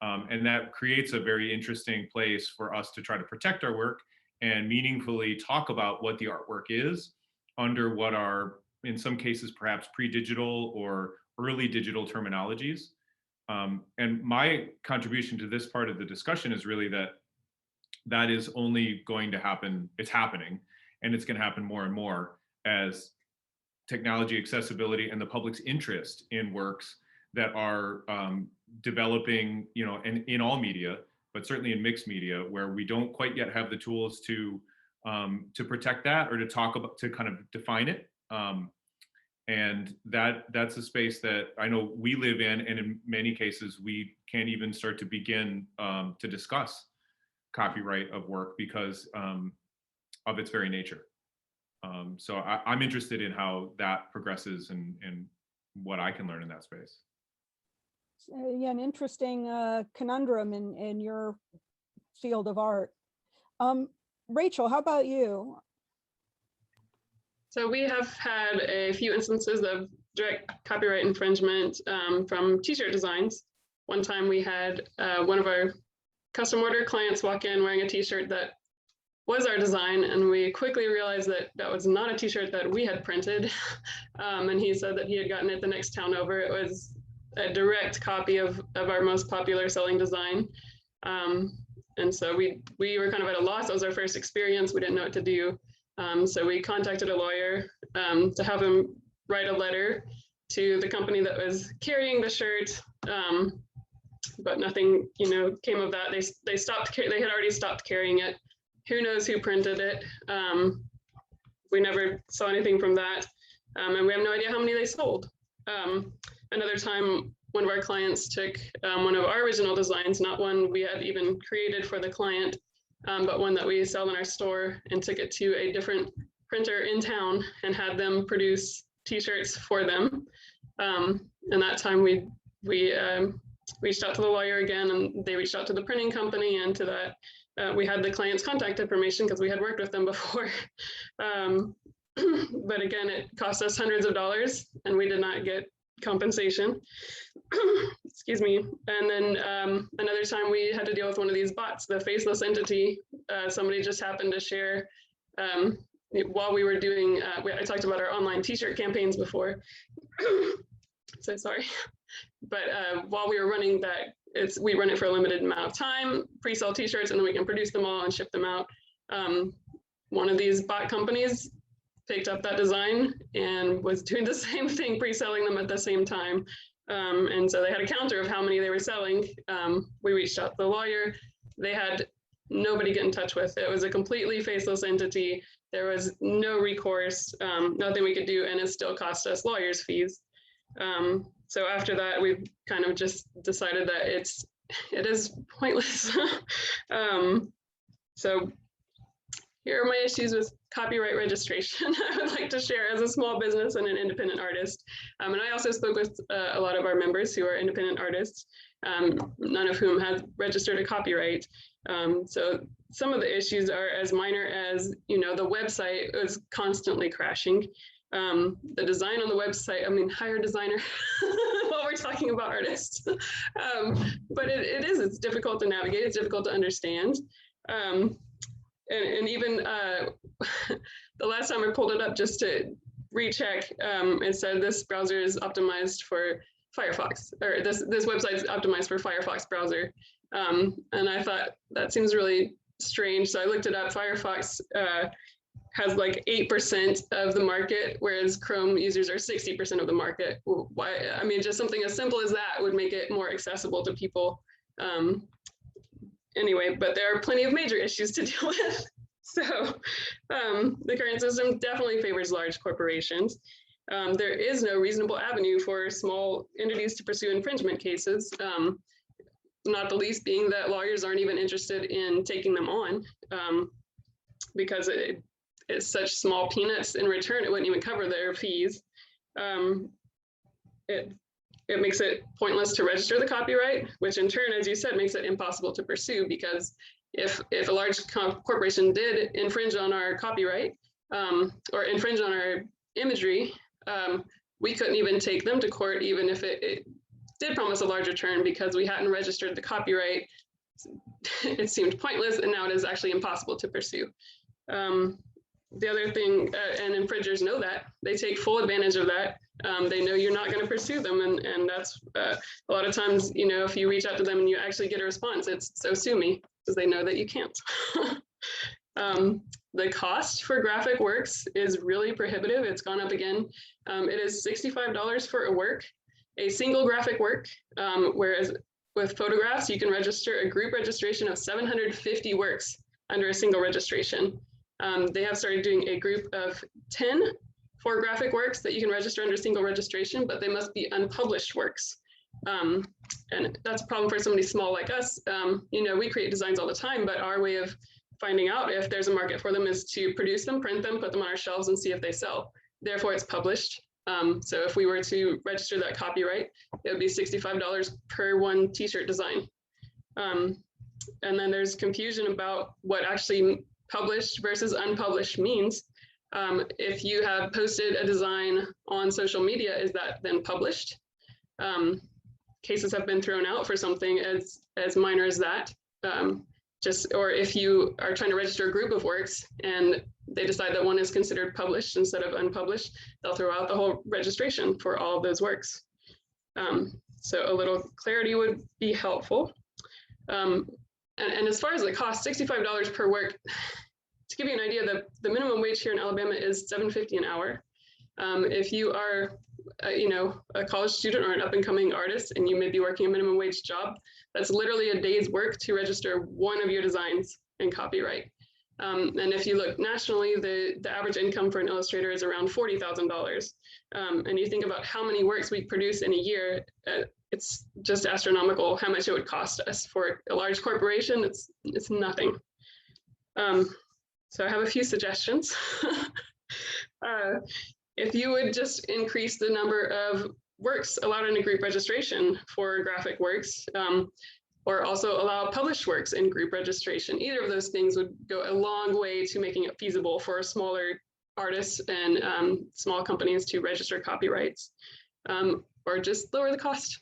And that creates a very interesting place for us to try to protect our work and meaningfully talk about what the artwork is under what are, in some cases, perhaps pre-digital or early digital terminologies. And my contribution to this part of the discussion is really that is only going to happen, it's happening, and it's going to happen more and more as technology accessibility and the public's interest in works that are developing, you know, in all media, but certainly in mixed media, where we don't quite yet have the tools to protect that or to talk about, to kind of define it. And that's a space that I know we live in, and in many cases, we can't even start to begin to discuss copyright of work because of its very nature. So I'm interested in how that progresses and what I can learn in that space. Yeah, an interesting conundrum in your field of art. Rachel, how about you? So we have had a few instances of direct copyright infringement from t-shirt designs. One time we had one of our custom order clients walk in wearing a t-shirt that was our design, and we quickly realized that that was not a t-shirt that we had printed. And he said that he had gotten it the next town over. It was a direct copy of our most popular selling design. And so we were kind of at a loss. That was our first experience. We didn't know what to do. So we contacted a lawyer to have him write a letter to the company that was carrying the shirt. But nothing, came of that. They stopped. They had already stopped carrying it. Who knows who printed it? We never saw anything from that, and we have no idea how many they sold. Another time, one of our clients took one of our original designs, not one we had even created for the client, but one that we sell in our store, and took it to a different printer in town and had them produce T-shirts for them. And that time we reached out to the lawyer again, and they reached out to the printing company, and to that we had the client's contact information because we had worked with them before. But again, it cost us hundreds of dollars, and we did not get compensation. Excuse me. And then another time we had to deal with one of these bots, the faceless entity. Somebody just happened to share while we were doing, I talked about our online T-shirt campaigns before. So sorry. But while we were running that, we run it for a limited amount of time, pre-sell T-shirts, and then we can produce them all and ship them out. One of these bot companies picked up that design and was doing the same thing, pre-selling them at the same time. And so they had a counter of how many they were selling. We reached out to the lawyer. They had nobody get in touch with. It was a completely faceless entity. There was no recourse, nothing we could do, and it still cost us lawyers' fees. So after that, we've kind of just decided that it is pointless. So here are my issues with copyright registration I would like to share as a small business and an independent artist. And I also spoke with a lot of our members who are independent artists, none of whom have registered a copyright. So some of the issues are as minor as, the website is constantly crashing. The design on the website, hire a designer while we're talking about artists. But it's difficult to navigate, it's difficult to understand. And even the last time I pulled it up just to recheck, it said this browser is optimized for Firefox, or this website is optimized for Firefox browser. And I thought that seems really strange. So I looked it up. Firefox has like 8% of the market, whereas Chrome users are 60% of the market. Why? Just something as simple as that would make it more accessible to people. Anyway, but there are plenty of major issues to deal with. So the current system definitely favors large corporations. There is no reasonable avenue for small entities to pursue infringement cases, not the least being that lawyers aren't even interested in taking them on because it's such small peanuts in return, it wouldn't even cover their fees. It makes it pointless to register the copyright, which in turn, as you said, makes it impossible to pursue, because if a large corporation did infringe on our copyright or infringe on our imagery, we couldn't even take them to court, even if it did promise a large return, because we hadn't registered the copyright. It seemed pointless, and now it is actually impossible to pursue. The other thing, and infringers know that, they take full advantage of that. They know you're not going to pursue them, and that's a lot of times, if you reach out to them and you actually get a response, it's "so sue me," because they know that you can't. The cost for graphic works is really prohibitive. It's gone up again. It is $65 for a work, a single graphic work, whereas with photographs, you can register a group registration of 750 works under a single registration. They have started doing a group of 10 for graphic works that you can register under single registration, but they must be unpublished works. And that's a problem for somebody small like us. We create designs all the time, but our way of finding out if there's a market for them is to produce them, print them, put them on our shelves, and see if they sell. Therefore, it's published. So if we were to register that copyright, it would be $65 per one T-shirt design. And then there's confusion about what actually published versus unpublished means. If you have posted a design on social media, is that then published? Cases have been thrown out for something as minor as that. Or if you are trying to register a group of works and they decide that one is considered published instead of unpublished, they'll throw out the whole registration for all of those works. So a little clarity would be helpful. and as far as the cost, $65 per work. To give you an idea, the minimum wage here in Alabama is $7.50 an hour. If you are, a college student or an up-and-coming artist, and you may be working a minimum wage job, that's literally a day's work to register one of your designs in copyright. And if you look nationally, the average income for an illustrator is around $40,000. And you think about how many works we produce in a year, it's just astronomical how much it would cost us. For a large corporation, it's nothing. So I have a few suggestions. If you would just increase the number of works allowed in a group registration for graphic works, or also allow published works in group registration. Either of those things would go a long way to making it feasible for smaller artists and small companies to register copyrights, or just lower the cost.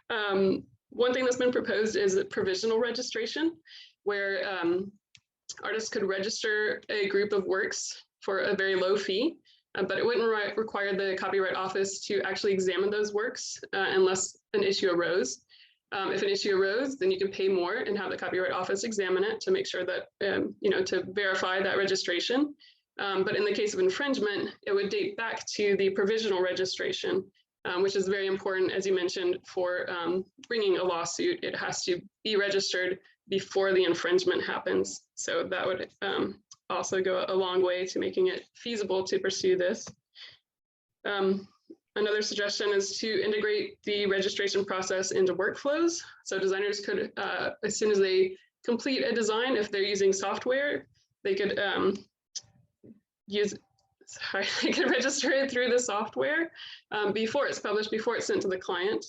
One thing that's been proposed is a provisional registration, where artists could register a group of works for a very low fee, but it wouldn't require the Copyright Office to actually examine those works unless an issue arose. If an issue arose, then you can pay more and have the Copyright Office examine it to make sure that, to verify that registration. But in the case of infringement, it would date back to the provisional registration, which is very important, as you mentioned, for bringing a lawsuit. It has to be registered before the infringement happens. So that would also go a long way to making it feasible to pursue this. Another suggestion is to integrate the registration process into workflows. So designers could, as soon as they complete a design, if they're using software, they could they could register it through the software before it's published, before it's sent to the client.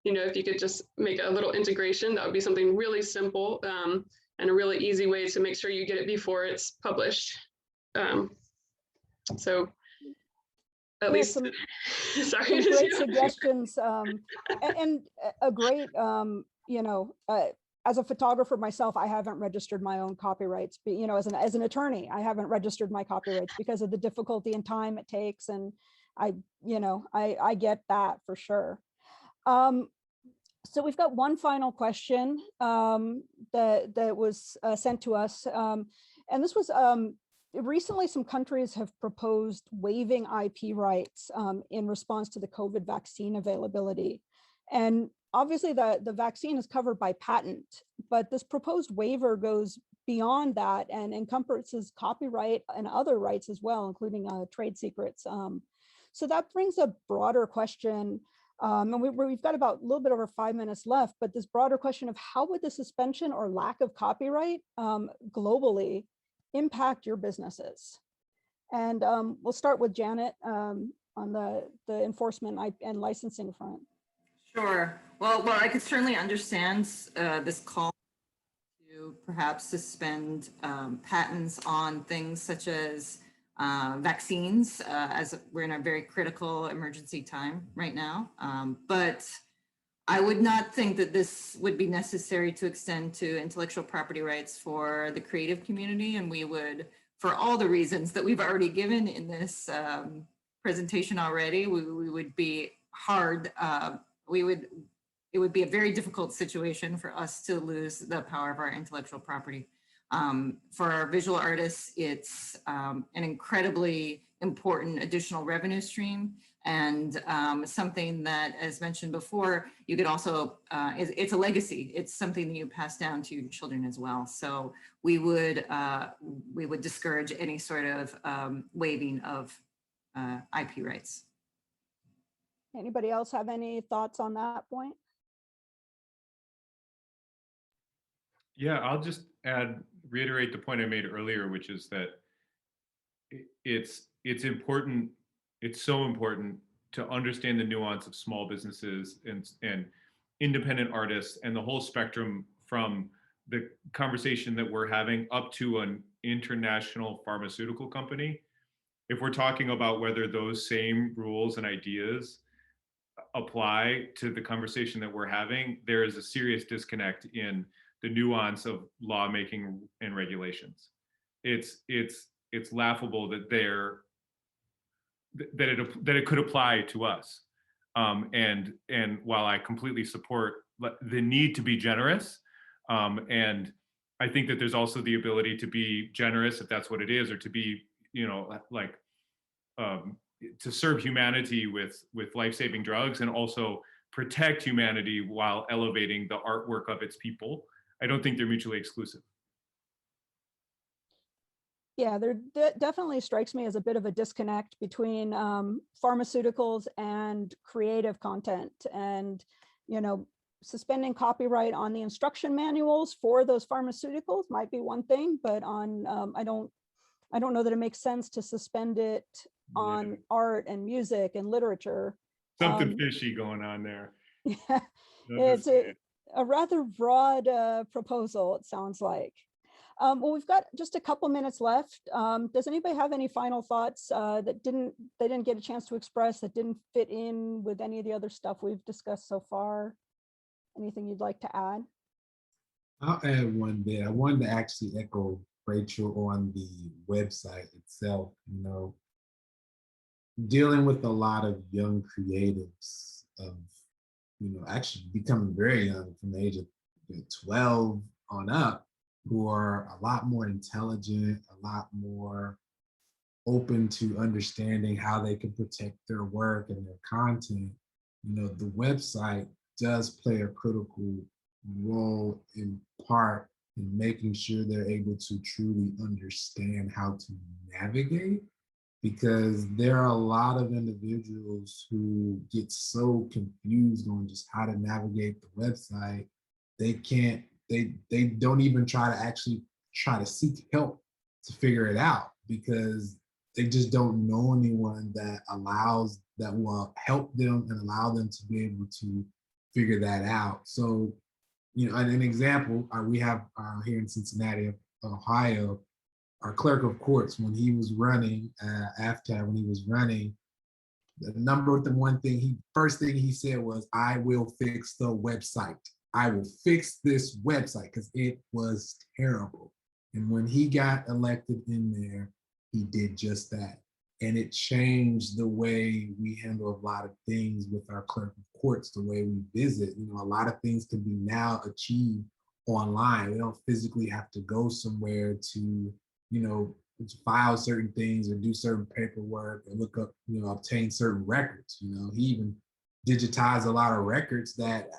If you could just make a little integration, that would be something really simple and a really easy way to make sure you get it before it's published. So at least, some sorry. Great suggestions, and a great, as a photographer myself, I haven't registered my own copyrights, but, as an attorney, I haven't registered my copyrights because of the difficulty and time it takes. And I get that for sure. So we've got one final question that was sent to us. And this was, recently some countries have proposed waiving IP rights in response to the COVID vaccine availability. And obviously the vaccine is covered by patent, but this proposed waiver goes beyond that and encompasses copyright and other rights as well, including trade secrets. So that brings a broader question. And we've got about a little bit over 5 minutes left, but this broader question of how would the suspension or lack of copyright globally impact your businesses? And we'll start with Janet on the enforcement and licensing front. Sure. Well, I could certainly understand this call to perhaps suspend patents on things such as vaccines, as we're in a very critical emergency time right now. But I would not think that this would be necessary to extend to intellectual property rights for the creative community. And we would, for all the reasons that we've already given in this presentation already, we would be hard, it would be a very difficult situation for us to lose the power of our intellectual property. For our visual artists, it's an incredibly important additional revenue stream, and something that, as mentioned before, you could also, it's a legacy. It's something that you pass down to your children as well. So we would discourage any sort of waiving of IP rights. Anybody else have any thoughts on that point? Yeah, I'll just reiterate the point I made earlier, which is that it's important. It's so important to understand the nuance of small businesses and independent artists and the whole spectrum, from the conversation that we're having up to an international pharmaceutical company. If we're talking about whether those same rules and ideas apply to the conversation that we're having, there is a serious disconnect in the nuance of lawmaking and regulations. It's laughable that it could apply to us. And while I completely support the need to be generous, And I think that there's also the ability to be generous, if that's what it is, or to be, like to serve humanity with life-saving drugs, and also protect humanity while elevating the artwork of its people. I don't think they're mutually exclusive. Yeah, there definitely strikes me as a bit of a disconnect between pharmaceuticals and creative content. And, suspending copyright on the instruction manuals for those pharmaceuticals might be one thing, but on I don't know that it makes sense to suspend it on art and music and literature. Something fishy going on there. Yeah, it's a rather broad proposal, it sounds like. Well, we've got just a couple minutes left. Does anybody have any final thoughts that they didn't get a chance to express, that didn't fit in with any of the other stuff we've discussed so far? Anything you'd like to add? I'll add one bit. I wanted to actually echo Rachel on the website itself. Dealing with a lot of young creatives of, actually becoming very young from the age of 12 on up, who are a lot more intelligent, a lot more open to understanding how they can protect their work and their content. The website does play a critical role in part in making sure they're able to truly understand how to navigate, because there are a lot of individuals who get so confused on just how to navigate the website. They don't even try to seek help to figure it out, because they just don't know anyone that will help them and allow them to be able to figure that out. So, an example, we have here in Cincinnati, Ohio, our clerk of courts, when he was running, when he was running, first thing he said was, "I will fix the website. I will fix this website," because it was terrible. And when he got elected in there, he did just that. And it changed the way we handle a lot of things with our clerk of courts, the way we visit. A lot of things can be now achieved online. We don't physically have to go somewhere to, file certain things or do certain paperwork or look up, obtain certain records. He even digitized a lot of records that,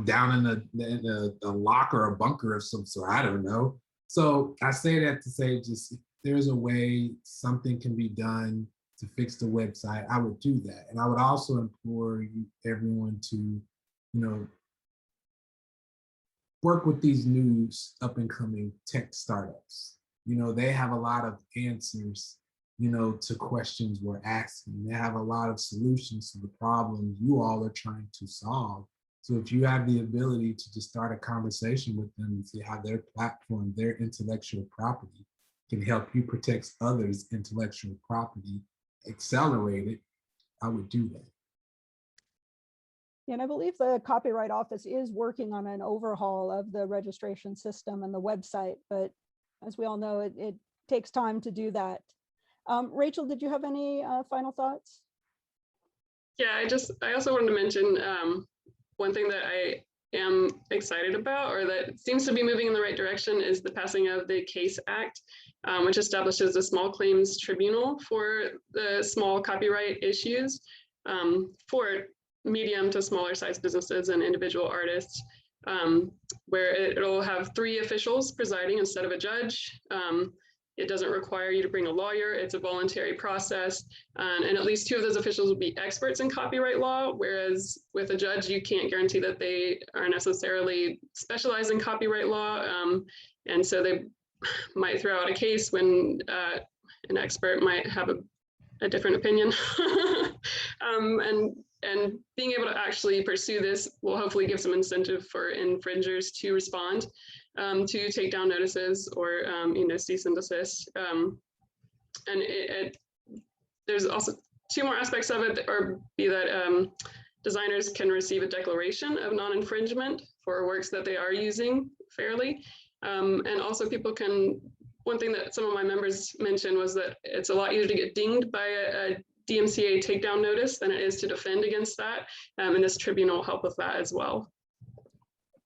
down in the locker or bunker of some sort, I don't know. So I say that to say, just if there's a way something can be done to fix the website, I would do that. And I would also implore everyone to, work with these new up and coming tech startups. They have a lot of answers, to questions we're asking. They have a lot of solutions to the problems you all are trying to solve. So if you have the ability to just start a conversation with them and see how their platform, their intellectual property can help you protect others' intellectual property, accelerate it, I would do that. Yeah, and I believe the Copyright Office is working on an overhaul of the registration system and the website, but as we all know, it takes time to do that. Rachel, did you have any final thoughts? Yeah, I also wanted to mention one thing that I am excited about, or that seems to be moving in the right direction, is the passing of the CASE Act, which establishes a small claims tribunal for the small copyright issues for medium to smaller size businesses and individual artists, where it'll have 3 officials presiding instead of a judge. It doesn't require you to bring a lawyer. It's a voluntary process. And at least 2 of those officials will be experts in copyright law, whereas with a judge, you can't guarantee that they are necessarily specialized in copyright law. And so they might throw out a case when an expert might have a different opinion. And being able to actually pursue this will hopefully give some incentive for infringers to respond, to take down notices or cease and desist. And there's also 2 more aspects of it, or be that designers can receive a declaration of non-infringement for works that they are using fairly. And also people can, one thing that some of my members mentioned was that it's a lot easier to get dinged by a DMCA takedown notice than it is to defend against that. And this tribunal will help with that as well.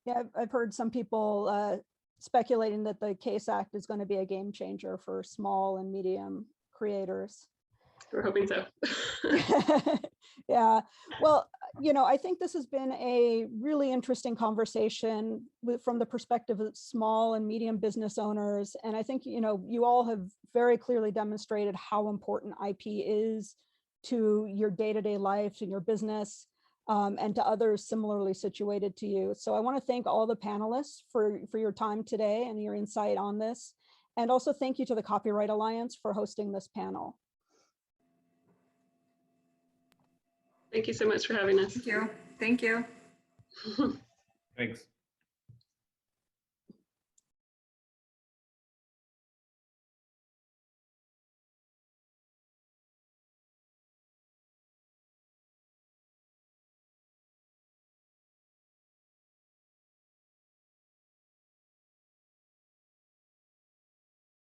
Yeah, I've heard some people speculating that the CASE Act is going to be a game changer for small and medium creators. We're hoping so. Yeah, well, I think this has been a really interesting conversation from the perspective of small and medium business owners. And I think, you all have very clearly demonstrated how important IP is to your day-to-day life and your business, and to others similarly situated to you. So I want to thank all the panelists for your time today and your insight on this. And also thank you to the Copyright Alliance for hosting this panel. Thank you so much for having us. Thank you. Thank you. Thanks.